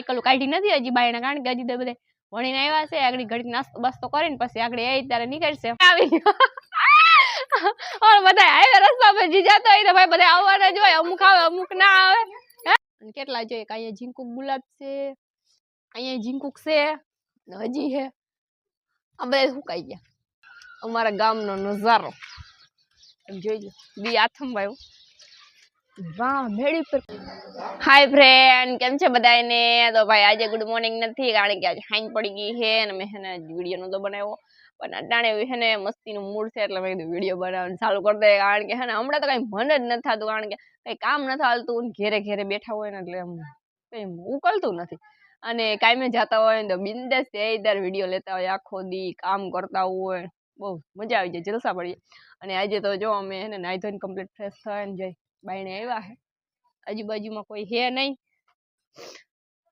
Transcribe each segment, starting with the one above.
Cycle કાઢી નથી હજી બાયણે, કારણ કે હજી તો બધે ભણીને આવ્યા છે. આગળ ઘડીક નાસ્તો બસ્તો કરીને પછી આગળ એ ત્યારે નીકળશે. આવી બધા હાઈવે રસ્તા પર જી જતો હોય તો ભાઈ બધા આવવાના જ હોય, અમુક આવે અમુક ના આવે. કેટલા જોઈએ કે અહીંયા ઝીંકુક ગુલાબ છે, અહીંયા ઝીંકુક છે, હજી હે આ બધા સુકાઈ ગયા. અમારા ગામનો નજારો જોઈ લો, બી આથમવાયું. વાહ મેળી પર. હાય ફ્રેન્ડ, કેમ છે બધાને? તો ભાઈ આજે ગુડ મોર્નિંગ નથી, કારણ કે આજે હાઈન પડી ગઈ છે અને મેં હેને વિડીયો નતો બનાવ્યો, પણ અટાણે હે ને મસ્તીનું મૂડ છે એટલે મેં કીધું વિડીયો બનાવવાનું ચાલુ કરી દે. કારણ કે હે ને હમણાં તો કઈ મન જ નથી થતું, કારણ કે કઈ કામ નથી હાલતું, ઘેરે ઘેરે બેઠા હોય ને એટલે કઈ ઉકલતું નથી. અને કાયમે જતા હોય ને તો બિંદાસ દર વિડીયો લેતા હોય, આખો દી કામ કરતા હોય, બહુ મજા આવી જાય, જલસા પડી જાય. અને આજે તો જો અમે હે ને નાઈ ધોઈને કમ્પ્લીટ ફ્રેશ થઈને જઈ બાયણે આવ્યા છે. આજુબાજુમાં કોઈ હે નહીં,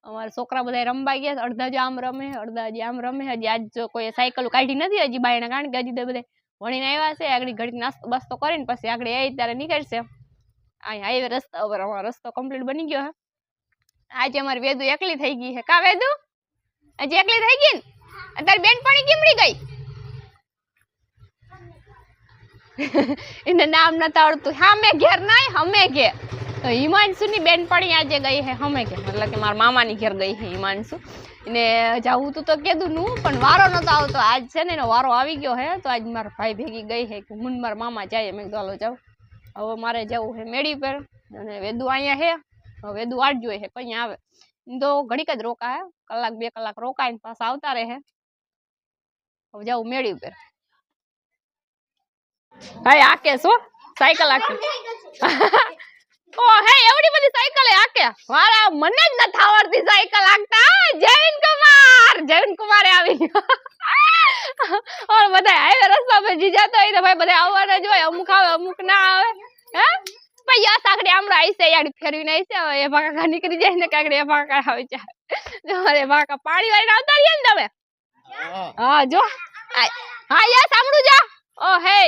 અમારા છોકરા બધા રમવા ગયા, અડધા જ આમ રમે, અડધા જ આમ રમે. હજી આજ જો કોઈ સાયકલ કાઢી નથી હજી બાયણે, કારણ કે હજી તો બધા ભણીને આવ્યા છે. આગળ ઘડીક નાસ્તો બસ્તો કરીને પછી આગળ એ ત્યારે નીકળશે. અહીં હાઈવે રસ્તા ઉપર અમારો રસ્તો કમ્પ્લીટ બની ગયો હે. આજે અમારી વેદુ એકલી થઈ ગઈ છે. કા વેદુ હજી એકલી થઈ ગઈ ને? અત્યારે બેનપણી કેમડી ગઈ? એને નામ નથી આવડતું. હામે ઘેર નહીં, હમે ઘેર. તો હિમાંશુની બેનપણી આજે ગઈ છે હમે ઘેર, એટલે કે મારા મામાની ઘેર ગઈ છે હિમાંશુ. એને જાવું તું તો કીધું નું, પણ વારો નતો આવતો. આજ છે ને એનો વારો આવી ગયો હે, તો આજ મારા ભાઈ ભેગી ગઈ છે કે હું મારા મામા જાય. મેં ચાલો જાવ, હવે મારે જવું છે મેળી પર. અને વેદુ અહીંયા છે, વેદુ વાટ જોઈ છે કઈ આવે તો ઘડીક જ રોકા હે, કલાક બે કલાક રોકાઈને પાછા આવતા રહે. હવે જાવું મેળી પર. હા આકે છો સાયકલ આકે. ઓ હે એવડી બધી સાયકલ આકે, વારા મને જ નથી આવડતી સાયકલ આકતા. જૈન કુમાર આવી ઓર બધા હાઈવે રસ્તા પર જી જતો હોય તો ભાઈ બધા આવવાના જ હોય, અમુક આવે અમુક ના આવે. હે ભાઈ યા સાકડી આમળા આઈસે યાર ફેરવીને આઈસે. હવે એ ભાકા નીકળી જાય ને કાકડી એ ભાકા આવે છે. અરે ભાકા પાણી વાળીને આવતા રહ્યા ને તમે? હા જો હા યસ સાંભળું જા. ઓ હે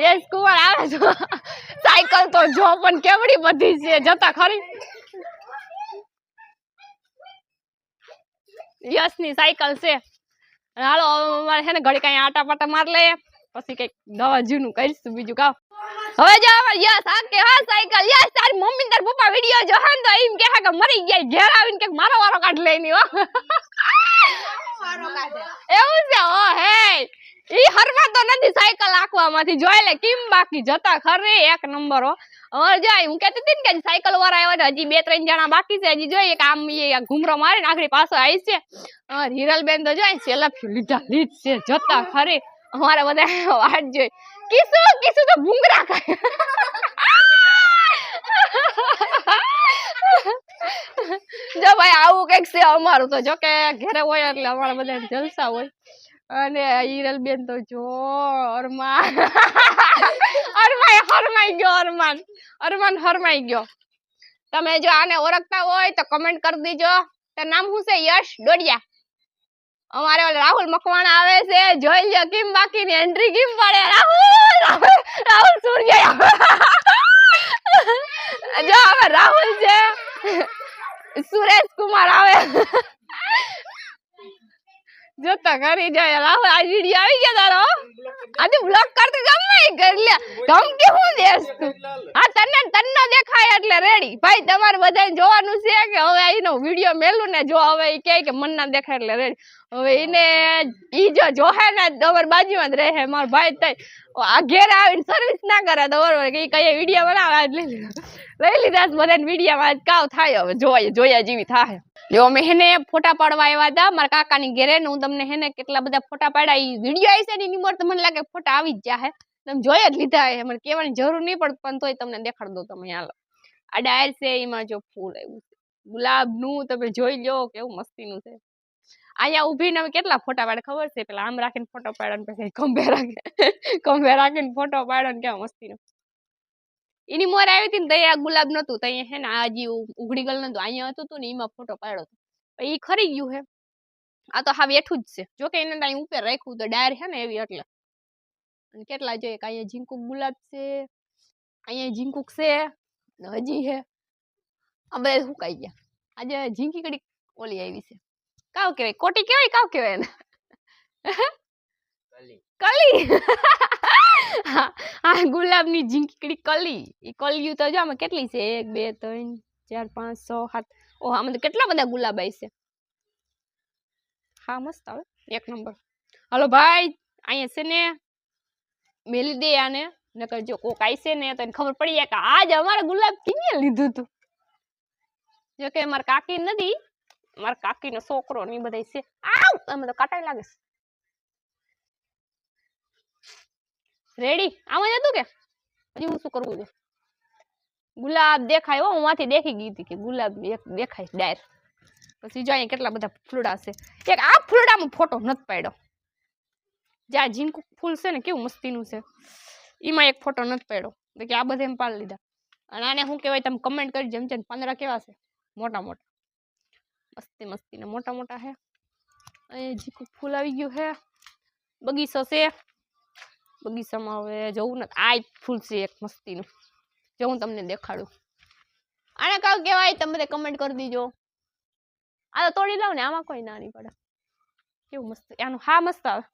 યસ કુમાર આવે છો. સાયકલ તો જો પણ કેવડી બધી છે, જતા ખરી. યસ ની સાયકલ છે. હાલો અમારે છે ને ઘડી કઈ આટા પાટા માર લે, પછી કઈક દવા જૂનું કરીશું બીજું કામ. હવે જો અમાર યસ આ કે હા સાયકલ. યસ તારી મમ્મી તાર પપ્પા વિડિયો જો હન તો એમ કહે કે મરી ગયા, ઘેર આવીને કે મારો વારો કાઢ લેની હો. એવું છે? ઓ હે ઈ હરવા તો નથી સાયકલ આખવામાંથી, જોઈ લે કેમ બાકી જતા ખરી એક નંબર હો. હવે જાય હું કહેતી હતી ને કે સાયકલ વાળા આવ્યા, હજી બે ત્રણ જણા બાકી છે. હજી જોઈએ કે આમ એ ઘુમરો મારે ને આગળ પાછો આવી છે. હિરલબેન તો જાય સેલ્ફી લીધા લીધ છે, જતા ખરી. અમારે બધા વાટ જોઈ. કિસુ તો ભૂંગરા ખાય. જો ભાઈ આવું કઈક છે અમારું તો. જો કે ઘરે હોય એટલે અમારા બધા જલસા હોય. અને હિરલબેન તો જો અરમાન અરમાન હરમાઈ ગયો. તમે જો આને ઓળખતા હોય તો કમેન્ટ કરી દેજો. તાર નામ શું છે? યશ ડોડિયા. અમારે રાહુલ મકવાણા આવે છે, જોઈ લ્યો કેમ બાકી ની એન્ટ્રી કેમ પડે. રાહુલ સૂર્યા જો હવે રાહુલ છે, સુરેશ કુમાર આવે. જોતા કરી જાય રાહુલ. આ વિડિયો આવી ગયા તારો? આજે બ્લોક કરતી ગમે કરી લે. ધમકી હું દેસ તું? હા તને દેખાય એટલે રેડી. ભાઈ તમારે બધાને જોવાનું છે કે હવે એનો વિડિયો મેલું ને જો હવે ઈ કહે કે મન ના દેખાય એટલે રેડી. હવે એને ઈ જો જોહે ને તમારી બાજુમાં જ રહે. મારો ભાઈ તઈ આ ઘેર આવીને સર્વિસ ના કરે તો બરોબર કે કઈ વિડિયો બનાવે લઈ લીધા બધાને વિડિયોમાં કાવ થાય. હવે જોયા જેવી થાય. જો અમે હેને ફોટા પાડવા આવ્યા હતા મારા કાકાની ઘેરે ને હું તમને હેને કેટલા બધા ફોટા પાડ્યા. ઈ વિડિયો આવી છે ને એની મોર તો મને લાગે ફોટા આવી જ જાય. તમે જોઈ જ લીધા હે, મને કહેવાની જરૂર નહીં પડે પણ તોય તમને દેખાડ દો. તમે હાલો આ ડાયર છે, એમાં જો ફૂલ આવ્યું છે ગુલાબનું, તમે જોઈ લો કેવું મસ્તીનું છે. અહીંયા ઉભીને અમે કેટલા ફોટા પાડે ખબર છે? પેલા આમ રાખીને ફોટો પાડ્યો ને પછી ખંભે રાખીને ફોટો પાડ્યો ને કેવા મસ્તીનો. એની મોર આવી હતી ને તૈયાર ગુલાબ નતું, તૈયાર હે ને આ જે ઉઘડી ગયેલ નતું, અહીંયા હતું ને એમાં ફોટો પાડ્યો હતો. એ ખરી ગયું હે. આ તો હા બેઠું જ છે. જોકે એને ત્યાં ઉપર રાખ્યું તો ડાયર છે ને એવી એટલે. અને કેટલા જોઈએ કે અહીંયા ઝીંકુક ગુલાબ છે, અહીંયા ઝીંકુક છે, હજી હે. આ બધા સુકાઈ ગયા. આજે ઝીંકી કડી ઓલી આવી છે કાવ કહેવાય કોટી કહેવાય કાવ કહેવાય એને કલી હા ગુલાબની ઝીંકી કડી કલી એ કલિયું તો જો આમાં કેટલી છે 1 2 3 4 5 6 7 ઓહ આમાં તો કેટલા બધા ગુલાબ આવી છે હા મસ્ત આવે એક નંબર હાલો ભાઈ અહીંયા છે ને મેલી દે આને નકર જો કોક આઈસે ને તો એને ખબર પડી જાય કે આજ અમારે ગુલાબ કીને લીધું તું જો કે મારા કાકી નથી મારા કાકીનો છોકરો ને બધા છે આવ અમે તો કાટાઈ લાગે રેડી આમાં જતું કે હજી હું શું કરવું છે ગુલાબ દેખાય હો હું માંથી દેખી ગઈ હતી કે ગુલાબ એક દેખાય ડાયર પછી જો અહીંયા કેટલા બધા ફૂલડા છે એક આ ફૂલડામાં ફોટો નથી પાડ્યો જ્યાં ઝીંકુ ફૂલ છે ને કેવું મસ્તીનું છે એમાં એક ફોટો નથી પાડ્યો તો કે આ બધા એમ પાડી લીધા અને આને શું કહેવાય તમે કમેન્ટ કરી જેમ જેમ 15 કેવા છે મોટા મોટા મસ્તી મસ્તી ને મોટા મોટા હે અહીંયા ઝીંકુ ફૂલ આવી ગયું હે બગીચો છે બગીચામાં હવે જવું નથી આ ફૂલ છે એક મસ્તીનું જો હું તમને દેખાડું આને કાવ કહેવાય તમે બધા કમેન્ટ કરી દીજો આ તો તોડી લાવ ને આમાં કોઈ ના નહીં પડે કેવું મસ્ત આનું હા મસ્ત આવે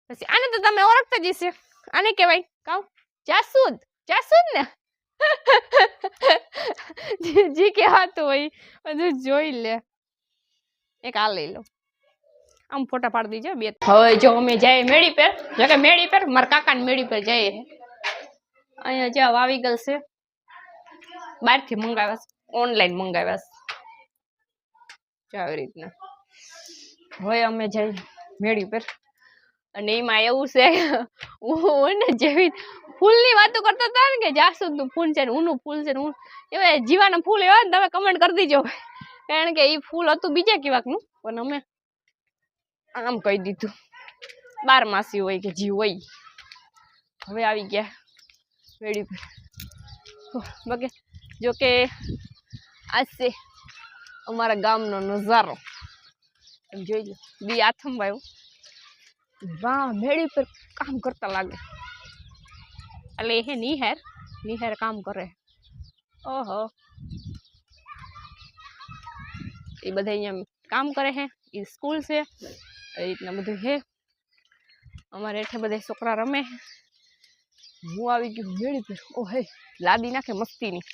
પછી આને તો તમે ઓળખતા જ હશે આને કહેવાય કાવ જાસૂદ જાસૂદ ને જી કહેવાતું હોય બધું જોઈ લે એક આ લઈ લો આમ ફોટા પાડી દીજો બે હવે જો અમે જાય મેડી પર જો કે મેડી પર મારા કાકાની મેડી પર જઈએ અહીંયા જ્યાં આવી ગયેલ છે બહારથી મંગાવ્યા છે ઓનલાઈન મંગાવ્યા છે આવી રીતના હવે અમે જઈ મેડી પર અને એમાં એવું છે હું ને જેવી ફૂલની વાતો કરતા હતા ને કે જાસૂદનું ફૂલ છે ને ઊનું ફૂલ છે ને એવા જીવાના ફૂલ એવા ને તમે કમેન્ટ કરી દીજો કારણ કે એ ફૂલ હતું બીજા કેવાકનું પણ અમે આમ કહી દીધું 12 માસી હોય કે જી હોય હવે આવી ગયા મેડી પર બાકી જો કે આ છે અમારા ગામનો નજારો એમ જોઈ લો બી આથંભાઈ વાહ મેડી પર કામ કરતા લાગે એટલે હે નિહેર કામ કરે ઓહો એ બધા અહીંયા કામ કરે હે એ સ્કૂલ છે એ રીતના બધું હે અમારે હેઠે બધા છોકરા રમે હું આવી ગયું મેળી પર ઓ હે લાદી નાખે મસ્તીની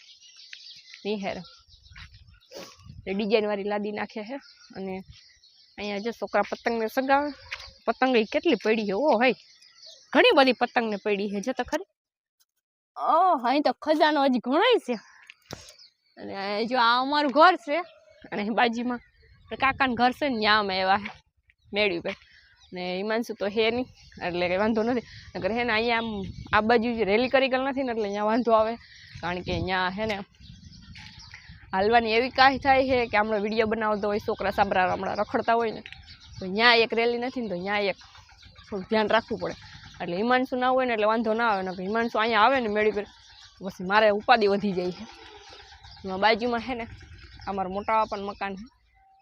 નિહેર ડિઝાઇન વાળી લાદી નાખે હે અને અહીંયા જો છોકરા પતંગને સગાવે પતંગ કેટલી પડી છે ઓ હે ઘણી બધી પતંગને પડી છે જો તો ખરી અહીં તો ખજાનો હજી ઘણો છે અને જો આ અમારું ઘર છે અને બાજુમાં કાકાનું ઘર છે ને ત્યાં અમે એવા મેળવી પર ને હિમાંશુ તો હે નહીં એટલે કંઈ વાંધો નથી નકર હે ને અહીંયા આમ આ બાજુ રેલી કરી ગયેલ નથી ને એટલે અહીંયા વાંધો આવે કારણ કે અહીંયા હે ને હાલવાની એવી કાંઈ થાય છે કે આપણો વિડીયો બનાવતો હોય છોકરા સાબરા હમણાં રખડતા હોય ને તો ત્યાં એક રેલી નથી ને તો ત્યાં એક થોડું ધ્યાન રાખવું પડે એટલે હિમાંશુ ના હોય ને એટલે વાંધો ના આવે ને હિમાંશુ અહીંયા આવે ને મેળી પર પછી મારે ઉપાધિ વધી જાય છે એમાં બાજુમાં છે ને અમારું મોટા પણ મકાન છે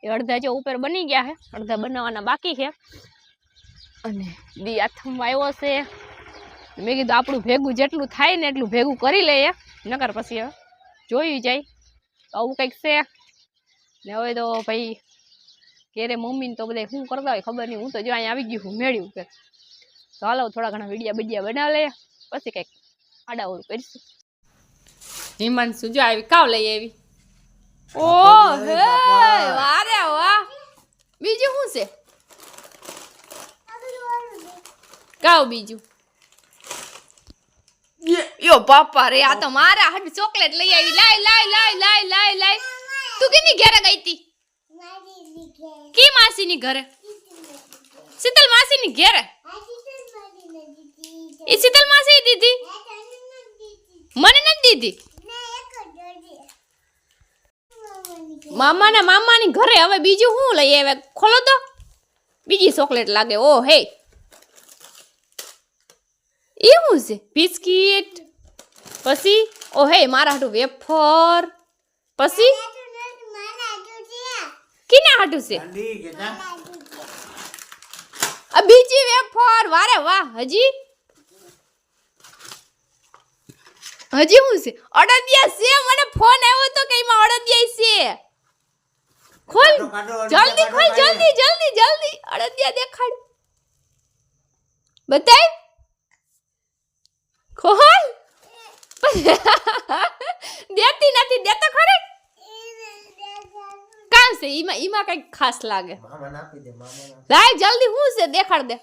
એ અડધા જો ઉપર બની ગયા છે અડધા બનાવવાના બાકી છે અને દી આથમમાં આવ્યો છે મેં કીધું આપણું ભેગું જેટલું થાય ને એટલું ભેગું કરી લઈએ નકર પછી જોયું જાય આવું કંઈક છે ને હવે તો ભાઈ ઘેરે મમ્મીને તો બધા શું કરતા હોય ખબર નહીં હું તો જો અહીંયા આવી ગયું હું મેળ્યું કે તો હાલો થોડા ઘણા વિડીયા બડિયા બનાવી લઈએ પછી કંઈક આડાવડું કરીશું હિમાંશુ જો આવી કાવ લઈ આવી ઓ હે વારે વાહ બીજું શું છે કાવ બીજું યો બાપા રે આ તો મારા હાટ ચોકલેટ લઈ આવી લાય લાય લાય લાય લાય લાય તું કેની ઘરે ગઈ તી કી માસીની ઘરે શીતલ માસીની ઘરે એ શીતલ માસી દીધી મને નથી દીધી મામાની ઘરે હવે બીજું શું લઈ આવે ખોલો તો બીજી ચોકલેટ લાગે ઓ હે એ શું છે બિસ્કિટ પછી ઓ હે મારા હાટું વેફર પછી કિના હાટું છે આ બીજી વેફર વારે વાહ હજી શું છે અડદિયા છે મને ફોન આવ્યો તો કે એમાં અડદિયા છે ખોલ કાઢો, જલ્દી ખોલ જલ્દી જલ્દી જલ્દી અડદિયા દેખાડ બતાય ખોલ દેતી નથી દેતો ખરે કામ છે ઈમાં કઈ ખાસ લાગે મામા નાખી દે મામા લાય જલ્દી હું છે દેખાડ દે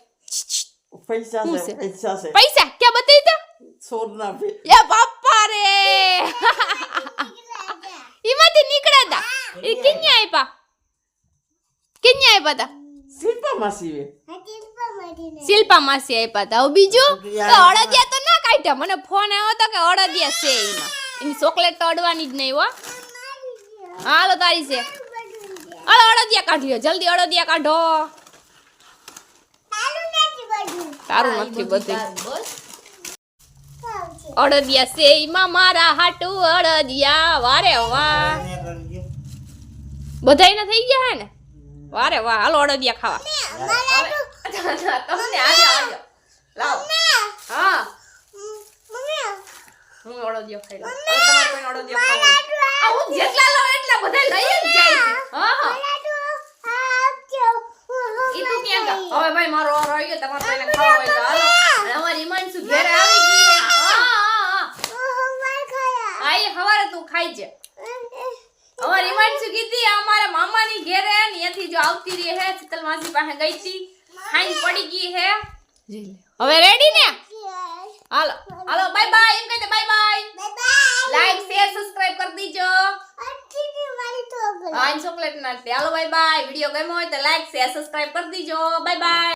પૈસા શું છે છે? પૈસા છે પૈસા ક્યાં બતાઈ દે સોના પે એ બાપા રે ઈમાંથી નીકળ્યા તા એ કિન્યા આપ્યા તા શિલ્પા માસી શિલ્પા માસી આપ્યા તા હવે બીજું તો અડદિયા તો ના કાઢ્યા મને ફોન આવ્યો તો કે અડદિયા છે એમાં એની ચોકલેટ તો અડવાની જ નહીં હો હાલો તારી છે હાલો અડદિયા કાઢ્યો જલ્દી અડદિયા કાઢો તારું નથી બધું અડદિયા છે એમાં મારા હાટુ અડદિયા વારે વાહ બધાયના થઈ ગયા હે ને વારે વાહ હાલો અડદિયા ખાવા તમને આજો લાવ હા હું અડદિયો ખાઈ લઉં હવે તમારે કોઈ અડદિયો ખાવો આ હું જેટલા લઉં એટલા બધા લઈ જ જાય છે હા હા ઈ તું ક્યાં ગા હવે ભાઈ મારો ઓર આવી ગયો તમારે કોઈને ખાવા હોય તો હાલો અને અમારી ઈમાનસુ ઘરે આવી ગઈ હે હા એ હવારે તું ખાઈ જા અમારી ઈમાનસુ કીધી અમારા મામાની ઘરે ને ત્યાંથી જો આવતી રહી હે શીતલ માસી પાસે ગઈ હતી ખાઈ પડી ગઈ હે હવે રેડી ને હાલો હાલો બાય બાય એમ કહી દે bye bye like share subscribe કરી દીજો હા ચોકલેટ ના હાલો બાય બાય વિડિયો ગમ્યો હોય તો લાઈક શેર સબસ્ક્રાઇબ કરી દીજો બાય બાય